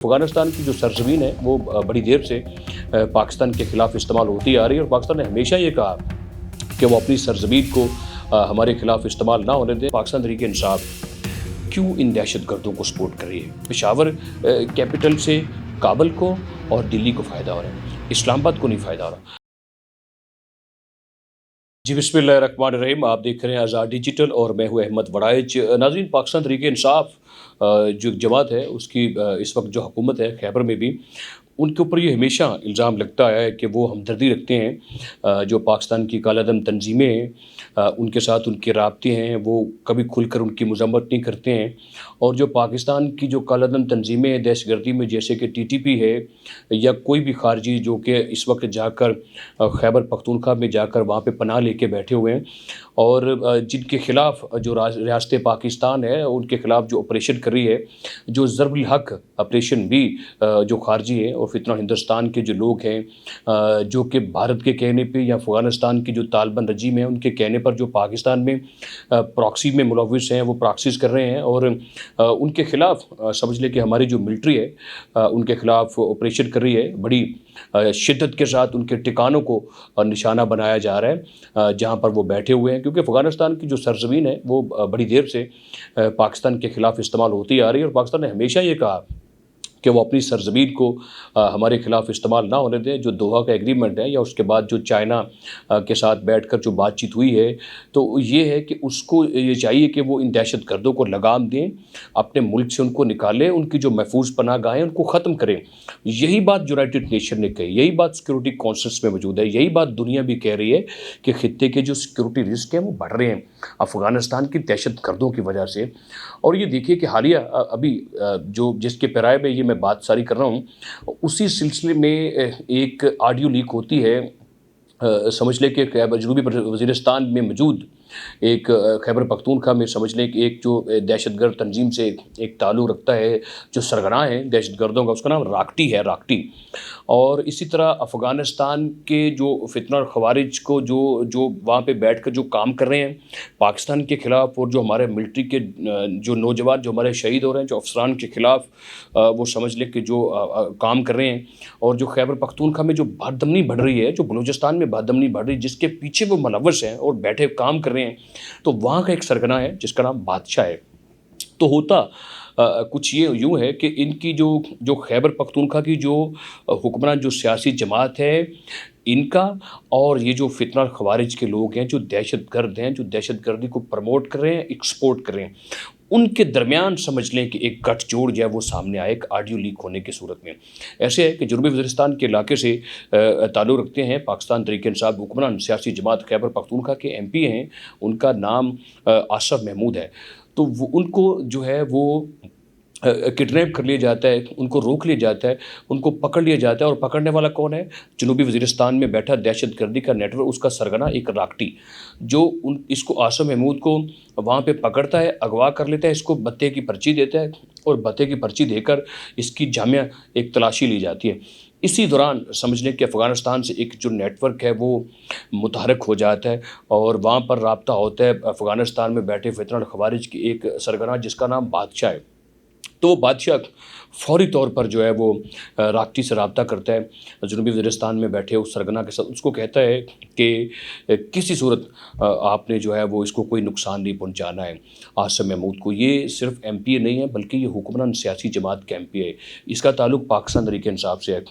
अफ़गानिस्तान की जो सरज़मीन है वो बड़ी देर से पाकिस्तान के ख़िलाफ़ इस्तेमाल होती आ रही है और पाकिस्तान ने हमेशा ये कहा कि वो अपनी सरज़मीन को हमारे ख़िलाफ़ इस्तेमाल ना होने दें। पाकिस्तान तहरीक इंसाफ क्यों इन दहशतगर्दों को सपोर्ट कर रही है? पेशावर कैपिटल से काबुल को और दिल्ली को फ़ायदा हो रहा है, इस्लामाबाद को नहीं फ़ायदा हो रहा। जी बिस्मिल्लाहिर्रहमानिर्रहीम, आप देख रहे हैं आज़ाद डिजिटल और मैं हूँ अहमद वड़ाइच। नाज़रीन, पाकिस्तान तहरीक इंसाफ जो जमात है उसकी इस वक्त जो हुकूमत है खैबर में भी, उनके ऊपर ये हमेशा इल्ज़ाम लगता है कि वो हमदर्दी रखते हैं। जो पाकिस्तान की कालादम तंजीमें हैं उनके साथ उनके राब्ते हैं, वो कभी खुलकर उनकी मज़म्मत नहीं करते हैं। और जो पाकिस्तान की जो कालादम तंजीमें हैं दहशतगर्दी में, जैसे कि टीटीपी है या कोई भी खारजी जो कि इस वक्त जाकर खैबर पख्तूनख्वा में जाकर वहाँ पे पनाह लेके बैठे हुए हैं और जिनके ख़िलाफ़ जो रियासत पाकिस्तान है उनके ख़िलाफ़ जो ऑपरेशन कर रही है, जो ज़र्बुल हक़ ऑपरेशन भी जो खारजी है और फितना हिंदुस्तान के जो लोग हैं जो कि भारत के कहने पे या अफ़गानिस्तान की जो तालिबान रजीम है उनके कहने पर जो पाकिस्तान में प्रॉक्सी में मुलव्विस हैं, वो प्रॉक्सीज़ कर रहे हैं और उनके ख़िलाफ़ समझ लें कि हमारी जो मिलिट्री है उनके ख़िलाफ़ ऑपरेशन कर रही है। बड़ी शिद्दत के साथ उनके ठिकानों को निशाना बनाया जा रहा है जहाँ पर वो बैठे हुए हैं, क्योंकि अफ़गानिस्तान की जो सरज़मीन है वो बड़ी देर से पाकिस्तान के ख़िलाफ़ इस्तेमाल होती आ रही है और पाकिस्तान ने हमेशा ये कहा कि वो अपनी सरज़मीन को हमारे ख़िलाफ़ इस्तेमाल ना होने दें। जो दोहा का एग्रीमेंट है या उसके बाद जो चाइना के साथ बैठकर जो बातचीत हुई है, तो ये है कि उसको ये चाहिए कि वो इन दहशतगर्दों को लगाम दें, अपने मुल्क से उनको निकालें, उनकी जो महफूज पनाहगाहें उनको ख़त्म करें। यही बात यूनाइटेड नेशन ने कही, यही बात सिक्योरिटी काउंसिल्स में मौजूद है, यही बात दुनिया भी कह रही है कि ख़ित्ते के जो सिक्योरिटी रिस्क हैं वो बढ़ रहे हैं अफ़गानिस्तान की दहशतगर्दों की वजह से। और ये देखिए कि हालिया अभी जो जिसके पैराए में ये मैं बात सारी कर रहा हूँ, उसी सिलसिले में एक ऑडियो लीक होती है। समझ लें कि जनूबी वज़ीरिस्तान में मौजूद एक खैबर पख्तूनख्वा में समझ लें कि एक जो दहशतगर्द तंजीम से एक ताल्लुक़ रखता है, जो सरगना है दहशतगर्दों का, उसका नाम राक्टी है, राक्टी। और इसी तरह अफ़गानिस्तान के जो फितना और ख़वारिज को जो जो वहाँ पे बैठकर जो काम कर रहे हैं पाकिस्तान के ख़िलाफ़, और जो हमारे मिलिट्री के जो नौजवान जो हमारे शहीद हो रहे हैं, जो अफ़सरान के ख़िलाफ़ वो समझ लें कि जो काम कर रहे हैं, और जो खैबर पख्तूनख्वा में जो बदअमनी बढ़ रही है, जो बलूचिस्तान में बदअमनी बढ़ रही है, जिसके पीछे वो मुलव्वस हैं और बैठे काम कर रहे हैं, तो वहाँ का एक सरगना है जिसका नाम बादशाह है। तो होता कुछ ये यूँ है कि इनकी जो जो खैबर पख्तूनख्वा की जो हुक्मरान जो सियासी जमात है, इनका और ये जो फितना और ख़वारिज के लोग हैं, जो दहशतगर्द हैं, जो दहशतगर्दी को प्रमोट कर रहे हैं, एक्सपोर्ट कर रहे हैं, उनके दरमियान समझ लें कि एक गठजोड़ जो है वो सामने आया एक ऑडियो लीक होने की सूरत में। ऐसे है कि जनूबी वज़ीरिस्तान के इलाके से ताल्लुक़ रखते हैं पाकिस्तान तहरीक इंसाफ हुक्मरान सियासी जमात खैबर पख्तूनख्वा के एमपी हैं, उनका नाम आसिफ महमूद है। तो वो उनको जो है वो किडनैप कर लिया जाता है, उनको रोक लिया जाता है, उनको पकड़ लिया जाता है। और पकड़ने वाला कौन है? जनूबी वज़ीरिस्तान में बैठा दहशतगर्दी का नेटवर्क, उसका सरगना एक राक्टी, जो इसको आसिफ महमूद को वहाँ पे पकड़ता है, अगवा कर लेता है, इसको भत्ते की पर्ची देता है और भत्ते की पर्ची देकर इसकी जामिया एक तलाशी ली जाती है। इसी दौरान समझ लें कि अफ़गानिस्तान से एक जो नेटवर्क है वो मुतहरक हो जाता है और वहाँ पर राब्ता होता है अफ़गानिस्तान में बैठे फितना और ख़वारिज की एक सरगना जिसका नाम बादशाह है। तो वो बादशाह फ़ौरी तौर पर जो है वो राक्टी से रब्ता करता है जनूबी वज़ीरिस्तान में बैठे उस सरगना के साथ, उसको कहता है कि किसी सूरत आपने जो है वो इसको कोई नुकसान नहीं पहुंचाना है आसिफ महमूद को। ये सिर्फ एमपीए नहीं है बल्कि ये हुक्मरान सियासी जमात का एमपीए है, इसका ताल्लुक़ पाकिस्तान तहरीक इंसाफ से है।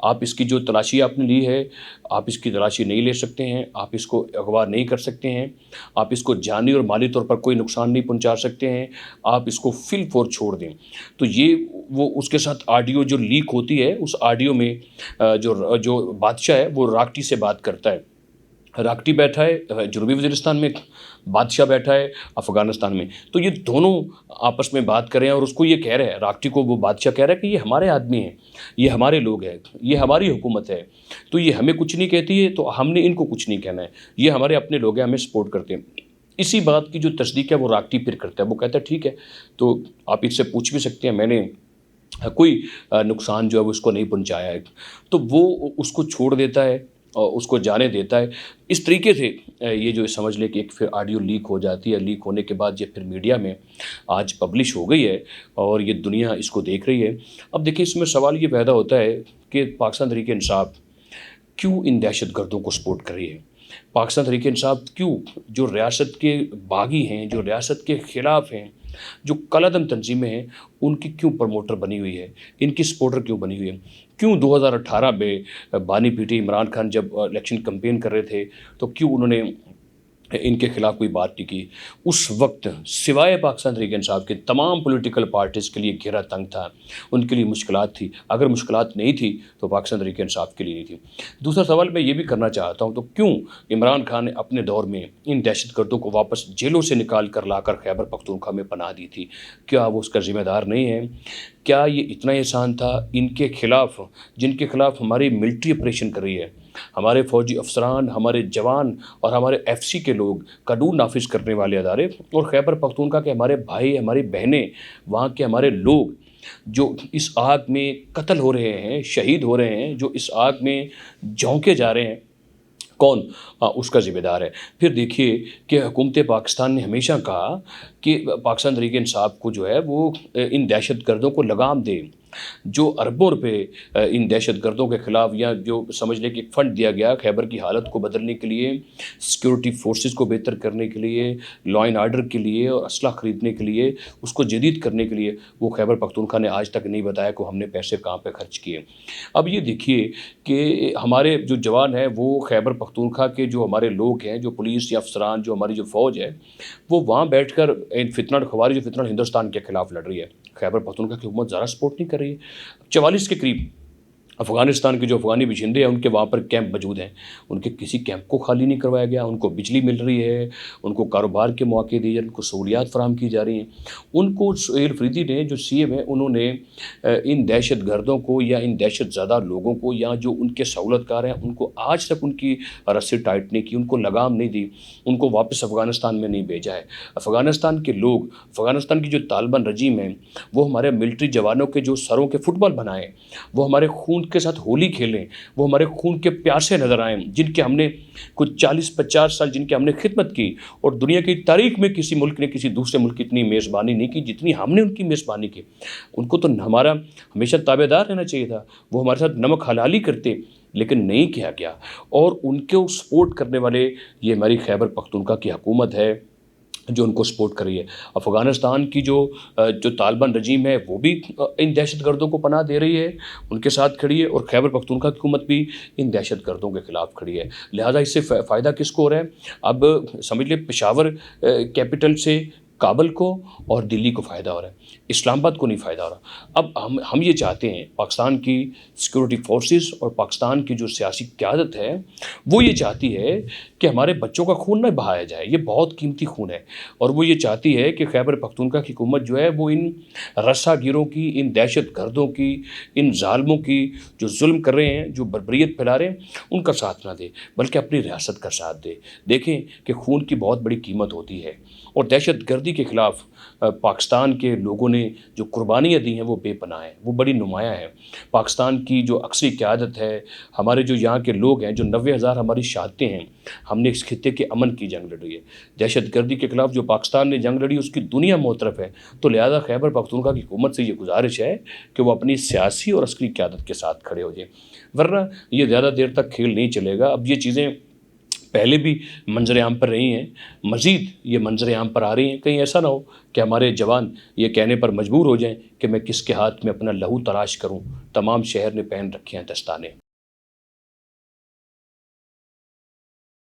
आप इसकी जो तलाशी आपने ली है, आप इसकी तलाशी नहीं ले सकते हैं, आप इसको अगवा नहीं कर सकते हैं, आप इसको जानी और माली तौर पर कोई नुकसान नहीं पहुंचा सकते हैं, आप इसको फिल फौर छोड़ दें। तो ये वो उसके साथ ऑडियो जो लीक होती है, उस ऑडियो में जो जो बादशाह है वो राक्टी से बात करता है। राक्टी बैठा है जनूबी वज़ीरिस्तान में, बादशाह बैठा है अफ़गानिस्तान में। तो ये दोनों आपस में बात कर रहे हैं और उसको ये कह रहे हैं, राक्टी को वो बादशाह कह रहा है कि ये हमारे आदमी हैं, ये हमारे लोग हैं, ये हमारी हुकूमत है, तो ये हमें कुछ नहीं कहती है, तो हमने इनको कुछ नहीं कहना है, ये हमारे अपने लोग हैं, हमें सपोर्ट करते हैं। इसी बात की जो तस्दीक है वो राक्टी फिर करता है, वो कहता है ठीक है, तो आप इससे पूछ भी सकते हैं, मैंने कोई नुकसान जो है वो उसको नहीं पहुँचाया है। तो वो उसको छोड़ देता है उसको जाने देता है। इस तरीके से ये जो समझ लें कि एक फिर ऑडियो लीक हो जाती है, लीक होने के बाद ये फिर मीडिया में आज पब्लिश हो गई है और ये दुनिया इसको देख रही है। अब देखिए इसमें सवाल ये पैदा होता है कि पाकिस्तान तहरीक-ए-इंसाफ क्यों इन दहशतगर्दों को सपोर्ट कर रही है? पाकिस्तान तहरीक-ए-इंसाफ क्यों जो रियासत के बागी हैं, जो रियासत के ख़िलाफ़ हैं, जो कलादम तंजीमें हैं, उनकी क्यों प्रमोटर बनी हुई है, इनकी सपोर्टर क्यों बनी हुई है? क्यों 2018 में बानी पीटी इमरान खान जब इलेक्शन कैंपेन कर रहे थे तो क्यों उन्होंने इनके खिलाफ कोई बात नहीं की? उस वक्त सिवाय पाकिस्तान तहरीक-ए-इंसाफ के तमाम पॉलिटिकल पार्टीज़ के लिए घेरा तंग था, उनके लिए मुश्किलात थी। अगर मुश्किलात नहीं थी तो पाकिस्तान तहरीक-ए-इंसाफ के लिए नहीं थी। दूसरा सवाल मैं ये भी करना चाहता हूँ, तो क्यों इमरान खान ने अपने दौर में इन दहशतगर्दों को वापस जेलों से निकाल कर लाकर खैबर पख्तूनख्वा में पनाह दी थी? क्या वो उसका ज़िम्मेदार नहीं है? क्या ये इतना आसान था इनके खिलाफ, जिनके खिलाफ हमारी मिलिट्री ऑपरेशन कर रही है, हमारे फ़ौजी अफसरान, हमारे जवान और हमारे एफसी के लोग, कानून नाफिज करने वाले अदारे और खैबर पख्तूनख्वा के हमारे भाई, हमारी बहनें, वहाँ के हमारे लोग जो इस आग में कत्ल हो रहे हैं, शहीद हो रहे हैं, जो इस आग में झोंके जा रहे हैं, कौन उसका ज़िम्मेदार है? फिर देखिए कि हुकूमत पाकिस्तान ने हमेशा कहा कि पाकिस्तान तहरीक-ए-इंसाफ को जो है वो इन दहशतगर्दों को लगाम दे। जो अरबों रुपए इन दहशतगर्दों के ख़िलाफ़ या जो समझ लें कि फ़ंड दिया गया खैबर की हालत को बदलने के लिए, सिक्योरिटी फोर्सेस को बेहतर करने के लिए, लॉ एंड ऑर्डर के लिए और असलहा ख़रीदने के लिए, उसको जदीद करने के लिए, वो खैबर पख्तूनख्वा ने आज तक नहीं बताया कि हमने पैसे कहाँ पे खर्च किए। अब ये देखिए कि हमारे जो जवान हैं वो खैबर पख्तूनख्वा के जो हमारे लोग हैं, जो पुलिस या अफसरान, जो हमारी जो फ़ौज है, वो वहाँ बैठकर इन फितना ख़वारिज जो फितना हिंदुस्तान के ख़िलाफ़ लड़ रही है। खैबर पख्तूनख्वा की हुकूमत ज़रा सपोर्ट नहीं कर रही है। 44 के करीब अफ़गानिस्तान के जो अफ़गानी बशिंदे हैं उनके वहाँ पर कैंप मौजूद हैं, उनके किसी कैंप को खाली नहीं करवाया गया, उनको बिजली मिल रही है, उनको कारोबार के मौके दिए जा रहे हैं, उनको सहूलियात फ़राहम की जा रही हैं। उनको सुहेल अफरीदी ने जो सीएम हैं उन्होंने इन दहशतगर्दों को या इन दहशत ज़दा लोगों को या जो उनके सहूलतकार हैं उनको आज तक उनकी रस्सी टाइट नहीं की, उनको लगाम नहीं दी, उनको वापस अफ़गानिस्तान में नहीं भेजा है। अफ़गानिस्तान के लोग, अफ़गानिस्तान की जो तालिबान रजीम है वो हमारे मिलिट्री जवानों के जो सरों के फुटबॉल बनाएँ, वो हमारे खून के साथ होली खेलें, वो हमारे खून के प्यासे नज़र आएँ, जिनके हमने कुछ 40-50 साल जिनकी हमने खिदमत की और दुनिया की तारीख में किसी मुल्क ने किसी दूसरे मुल्क की इतनी मेज़बानी नहीं की जितनी हमने उनकी मेज़बानी की। उनको तो हमारा हमेशा ताबेदार रहना चाहिए था, वो हमारे साथ नमक हलाली करते, लेकिन नहीं किया गया। और उनको सपोर्ट करने वाले ये हमारी खैबर पख्तूनख्वा की हुकूमत है जो उनको सपोर्ट कर रही है। अफ़गानिस्तान की जो तालिबान रजीम है वो भी इन दहशतगर्दों को पनाह दे रही है, उनके साथ खड़ी है और खैबर पख्तूनख्वा की हुकूमत भी इन दहशतगर्दों के ख़िलाफ़ खड़ी है। लिहाजा इससे फ़ायदा किसको हो रहा है? अब समझ लें पेशावर कैपिटल से काबुल को और दिल्ली को फ़ायदा हो रहा है, इस्लामाबाद को नहीं फ़ायदा हो रहा। अब हम ये चाहते हैं पाकिस्तान की सिक्योरिटी फोर्सेस और पाकिस्तान की जो सियासी क़यादत है वो ये चाहती है कि हमारे बच्चों का खून ना बहाया जाए, ये बहुत कीमती खून है। और वो ये चाहती है कि खैबर पख्तूनख्वा की हुकूमत जो है वो इन रस्सागिरों की, इन दहशतगर्दों की, इन ज़ालिमों की जो जुल्म कर रहे हैं, जो बर्बरियत फैला रहे हैं, उनका साथ ना दे, बल्कि अपनी रियासत का साथ दे। देखें कि खून की बहुत बड़ी कीमत होती है और दहशतगर्दी के ख़िलाफ़ पाकिस्तान के लोगों ने जो कुर्बानियाँ दी हैं वो बेपनाह हैं, वो बड़ी नुमायाँ हैं। पाकिस्तान की जो अक्सरी क़यादत है, हमारे जो यहाँ के लोग हैं, जो 90,000 हमारी शहादतें हैं, हमने इस खित्ते के अमन की जंग लड़ी है। दहशतगर्दी के ख़िलाफ़ जो पाकिस्तान ने जंग लड़ी उसकी दुनिया मुतरफ़ है। तो लिहाजा खैबर पख्तूनख्वा की हुकूमत से ये गुजारिश है कि वो अपनी सियासी और अस्करी क़यादत के साथ खड़े हो जाए, वरना ये ज़्यादा देर तक खेल नहीं चलेगा। अब ये चीज़ें पहले भी मंजर आम पर रही हैं, मज़ीद ये मंजर आम पर आ रही हैं। कहीं ऐसा ना हो कि हमारे जवान ये कहने पर मजबूर हो जाएं कि मैं किसके हाथ में अपना लहू तराश करूं, तमाम शहर ने पहन रखे हैं दस्ताने।